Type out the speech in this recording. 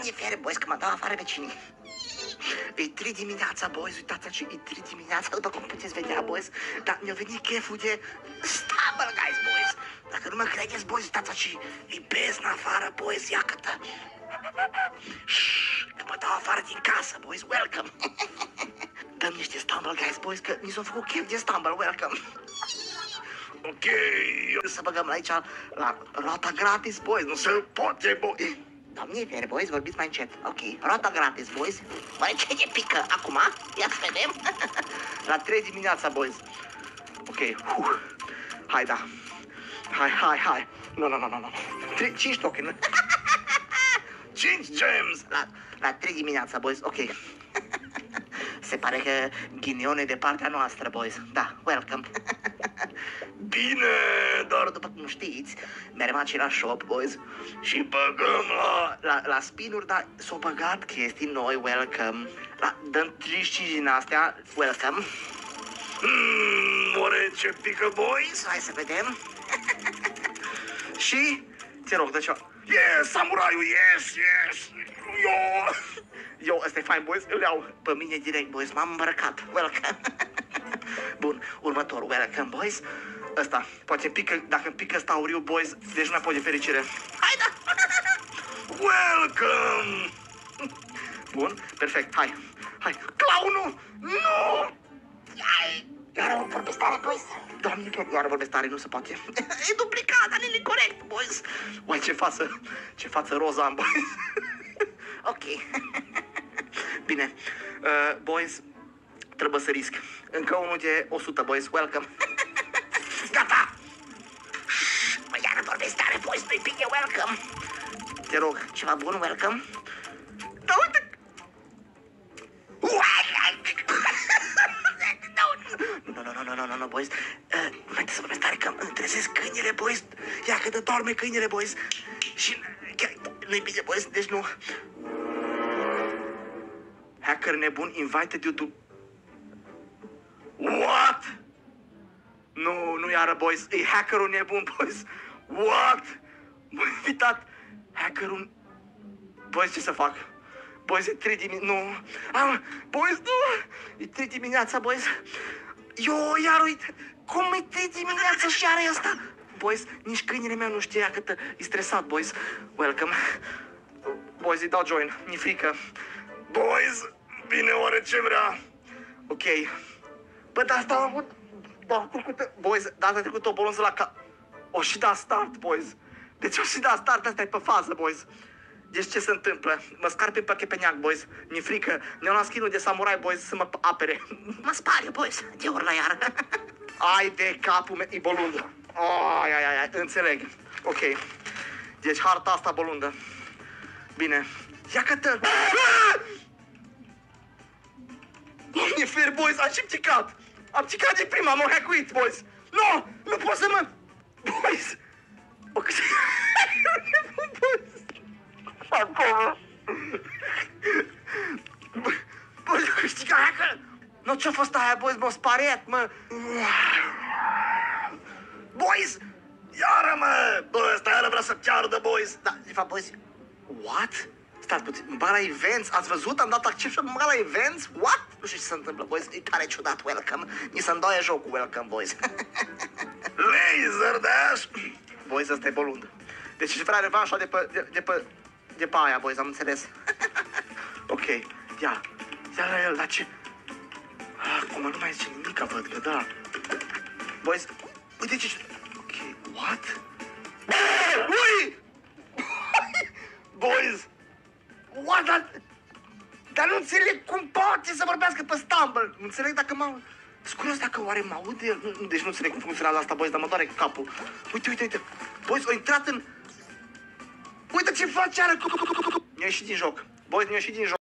Doamne fere, boys, că mă dau afară vecinii. E 3 dimineața, boys, uitați aici, e 3 dimineața, după cum puteți vedea, boys. Dar mi-a venit cheful de stumble, guys, boys. Dacă nu mă credeți, boys, uitați aici, e beznă afară, boys, ia-că-tă. Că mă dau afară din casă, boys, welcome. Dăm niște stumble, guys, boys, că mi s-a făcut chef de stumble, welcome. Ok, să băgăm aici la rota gratis, boys, nu se poate, boys. Doamne fere, boys, vorbiți mai încet. Ok, rota gratis, boys. Băi, ce ne pică acum? Ia să vedem. La 3 dimineața, boys. Ok, hai, da. Hai. Nu. 5 token. 5 gems. La 3 dimineața, boys, ok. Se pare că ghinion e de partea noastră, boys. Da, welcome. Bine, doar după cum știți, mergem la același shop, boys, și băgăm la spinuri, dar s-au băgat chestii noi, welcome. Dăm 35 din astea, welcome. Oare ce pică, boys? Hai să vedem. Și, te rog, de ceva. Yes, samuraiul, yes. Eu, ăsta e fain, boys, îl iau pe mine direct, boys, m-am îmbrăcat, welcome. Bun, următorul, welcome, boys. Ăsta, poate pică, dacă pică ăsta auriu, boys, deci nu mai pot de fericire. Hai, da! Welcome! Bun, perfect, hai. Clownul! Nu! Iar vorbesc tare, boys. Doamne, iar vorbesc tare, nu se poate. E duplicat, dar nu e corect, boys. Uai, ce față roza am, boys. Ok. Bine, boys, trebuie să risc. Încă unul de 100, boys, welcome. Gata! Mă, iară vorbesc tare, boys, nu-i bine, welcome. Te rog, ceva bun, welcome. Da, uite! Nu, boys. Mai să vorbesc tare, că îmi trezesc câinele, boys. Ia că de doarme câinele, boys. Și nu-i bine, boys, deci nu. Hacker nebun invited you to... What? Nu iară, boys. E hackerul nebun, boys. What? M-a invitat hackerul... Boys, ce să fac? Boys, e 3 dimineața... Nu. Boys, nu. E 3 dimineața, boys. Iar uite. Cum e 3 dimineața și are asta? Boys, nici câinele meu nu știa cât e stresat, boys. Welcome. Boys, îi dau join. Mi-e frică. Boys, bine, oare ce vrea? Ok. Bă, dar asta am avut... Boys, data trecută o bolonză la o și da start, boys. Deci o și da start, asta e pe fază, boys. Deci ce se întâmplă? Mă scarpe pe chepeniac, boys. Mi-e frică. Ne-au luat skin-ul de samurai, boys, să mă apere. Mă spare, boys. De ori la iară. Ai de capul meu. E bolundă. Ai, înțeleg. Ok. Deci harta asta bolundă. Bine. Ia că-tă. Doamne fer, boys, am și pticat. Am pticat de prima, m-am hackuit, boys. Nu pot să mă... Boys. Ok. Boys, câștiga hacker. Nu, ce-a fost aia, boys, m-a spariat, mă. Boys, iară, mă. Bă, ăsta iară vrea să piardă, boys. Da, de fapt, boys, what? Stați puțin, mă bag la events, ați văzut? Am dat accept și mă bag la events? What? Nu știu ce se întâmplă, boys, e tare ciudat, welcome. Mi se îndoie jocul, welcome, boys. Laser dash! Boys, ăsta e bolundă. Deci își vrea revanșa de pe aia, boys, am înțeles. Ok, ia la el, dar ce? Acum nu mai zice nimica, văd că da. Boys, uite ce... Ok, what? Ui! Boys! What? Dar nu înțeleg cum poate să vorbească pe Stumble. Nu înțeleg dacă m-au... Scurios dacă oare mă aude. Deci nu înțeleg cum funcționează asta, boys, dar mă doare capul. Uite. Boys, au intrat în... Uite ce face, are... Ne-a ieșit din joc. Boys, ne-a ieșit din joc.